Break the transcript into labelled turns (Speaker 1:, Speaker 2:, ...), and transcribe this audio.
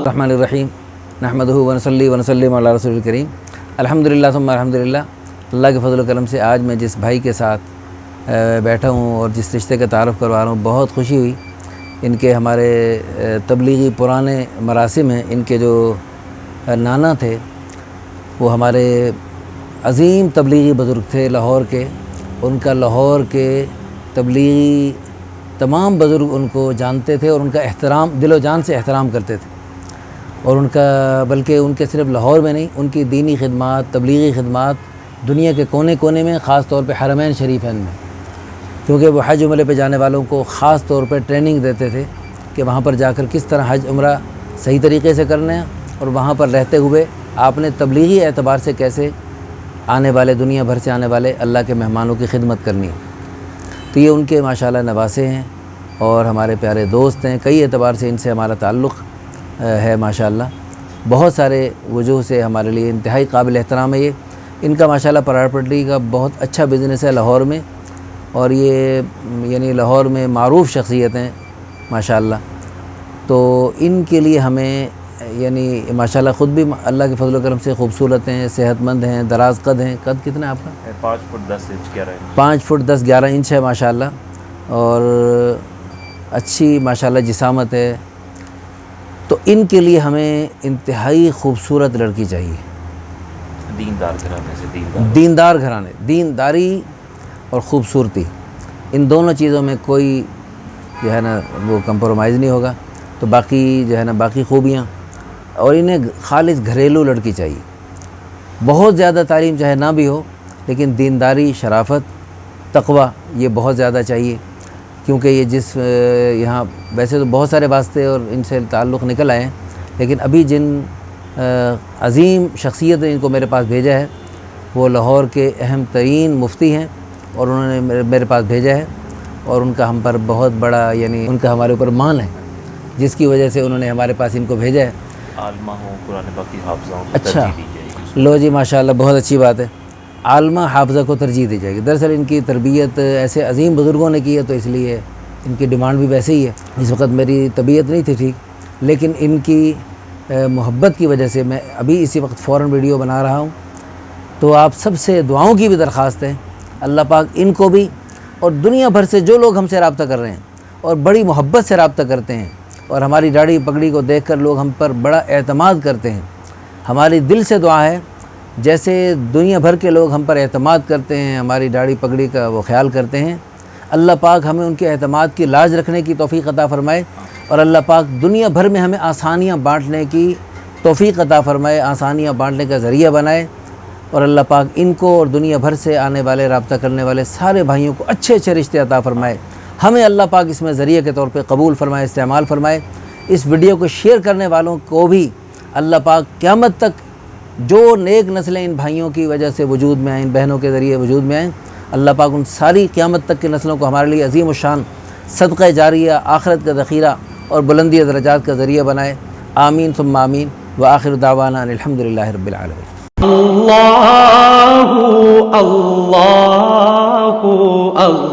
Speaker 1: الرحمن الرحیم نحمدہ ونصلی ونسلم علی رسول الکریم الحمدللہ ثم الحمدللہ۔ اللہ کے فضل و کرم سے آج میں جس بھائی کے ساتھ بیٹھا ہوں اور جس رشتے کا تعارف کروا رہا ہوں، بہت خوشی ہوئی۔ ان کے ہمارے تبلیغی پرانے مراسم ہیں، ان کے جو نانا تھے وہ ہمارے عظیم تبلیغی بزرگ تھے لاہور کے۔ ان کا لاہور کے تبلیغی تمام بزرگ ان کو جانتے تھے اور ان کا احترام، دل و جان سے احترام کرتے تھے، اور ان کا بلکہ ان کے صرف لاہور میں نہیں، ان کی دینی خدمات، تبلیغی خدمات دنیا کے کونے کونے میں، خاص طور پہ حرمین شریفین میں، کیونکہ وہ حج عمرے پہ جانے والوں کو خاص طور پہ ٹریننگ دیتے تھے کہ وہاں پر جا کر کس طرح حج عمرہ صحیح طریقے سے کرنا ہے، اور وہاں پر رہتے ہوئے آپ نے تبلیغی اعتبار سے کیسے آنے والے، دنیا بھر سے آنے والے اللہ کے مہمانوں کی خدمت کرنی ہے۔ تو یہ ان کے ماشاءاللہ نواسے ہیں اور ہمارے پیارے دوست ہیں، کئی اعتبار سے ان سے ہمارا تعلق ہے ماشاءاللہ، بہت سارے وجوہ سے ہمارے لیے انتہائی قابل احترام ہے۔ یہ ان کا ماشاءاللہ پراپرٹی کا بہت اچھا بزنس ہے لاہور میں، اور یہ یعنی لاہور میں معروف شخصیت ہیں ماشاءاللہ۔ تو ان کے لیے ہمیں یعنی ماشاءاللہ خود بھی اللہ کے فضل و کرم سے خوبصورت ہیں، صحت مند ہیں، دراز قد ہیں۔ قد کتنا ہے آپ کا؟
Speaker 2: 5 foot 10 inch 11 inch
Speaker 1: 5 foot 10 11 inch ہے ماشاءاللہ، اور اچھی ماشاءاللہ جسامت ہے۔ تو ان کے لیے ہمیں انتہائی خوبصورت لڑکی چاہیے،
Speaker 2: دیندار گھرانے سے،
Speaker 1: دیندار گھرانے، دینداری اور خوبصورتی، ان دونوں چیزوں میں کوئی جو ہے نا وہ کمپرومائز نہیں ہوگا۔ تو باقی جو ہے نا باقی خوبیاں، اور انہیں خالص گھریلو لڑکی چاہیے، بہت زیادہ تعلیم چاہے نہ بھی ہو، لیکن دینداری، شرافت، تقوی یہ بہت زیادہ چاہیے، کیونکہ یہ جس یہاں ویسے تو بہت سارے واسطے اور ان سے تعلق نکل آئے ہیں، لیکن ابھی جن عظیم شخصیت نے ان کو میرے پاس بھیجا ہے وہ لاہور کے اہم ترین مفتی ہیں، اور انہوں نے میرے پاس بھیجا ہے، اور ان کا ہم پر بہت بڑا یعنی ان کا ہمارے اوپر مان ہے، جس کی وجہ سے انہوں نے ہمارے پاس ان کو بھیجا ہے۔
Speaker 2: عالمہ ہوں، قرآن پاک کی حافظہ ہوں،
Speaker 1: اچھا،
Speaker 2: ترجیح دی جائے گی۔
Speaker 1: لو جی ماشاءاللہ، بہت اچھی بات ہے، عالمہ حافظہ کو ترجیح دی جائے گی۔ دراصل ان کی تربیت ایسے عظیم بزرگوں نے کی ہے، تو اس لیے ان کی ڈیمانڈ بھی ویسے ہی ہے۔ اس وقت میری طبیعت نہیں تھی ٹھیک، لیکن ان کی محبت کی وجہ سے میں ابھی اسی وقت فوراً ویڈیو بنا رہا ہوں۔ تو آپ سب سے دعاؤں کی بھی درخواست ہے، اللہ پاک ان کو بھی اور دنیا بھر سے جو لوگ ہم سے رابطہ کر رہے ہیں اور بڑی محبت سے رابطہ کرتے ہیں، اور ہماری داڑھی پگڑی کو دیکھ کر لوگ ہم پر بڑا اعتماد کرتے ہیں، ہماری دل سے دعا ہے جیسے دنیا بھر کے لوگ ہم پر اعتماد کرتے ہیں، ہماری داڑھی پگڑی کا وہ خیال کرتے ہیں، اللہ پاک ہمیں ان کے اعتماد کی لاج رکھنے کی توفیق عطا فرمائے، اور اللہ پاک دنیا بھر میں ہمیں آسانیاں بانٹنے کی توفیق عطا فرمائے، آسانیاں بانٹنے کا ذریعہ بنائے، اور اللہ پاک ان کو اور دنیا بھر سے آنے والے، رابطہ کرنے والے سارے بھائیوں کو اچھے اچھے رشتے عطا فرمائے۔ ہمیں اللہ پاک اس میں ذریعہ کے طور پہ قبول فرمائے، استعمال فرمائے۔ اس ویڈیو کو شیئر کرنے والوں کو بھی اللہ پاک قیامت تک جو نیک نسلیں ان بھائیوں کی وجہ سے وجود میں آئیں، ان بہنوں کے ذریعے وجود میں آئیں، اللہ پاک ان ساری قیامت تک کی نسلوں کو ہمارے لیے عظیم الشان صدقہ جاریہ، آخرت کا ذخیرہ اور بلندی درجات کا ذریعہ بنائے۔ آمین ثم آمین، وآخر دعوانا ان الحمدللہ رب العالمین۔
Speaker 3: اللہ اللہ اللہ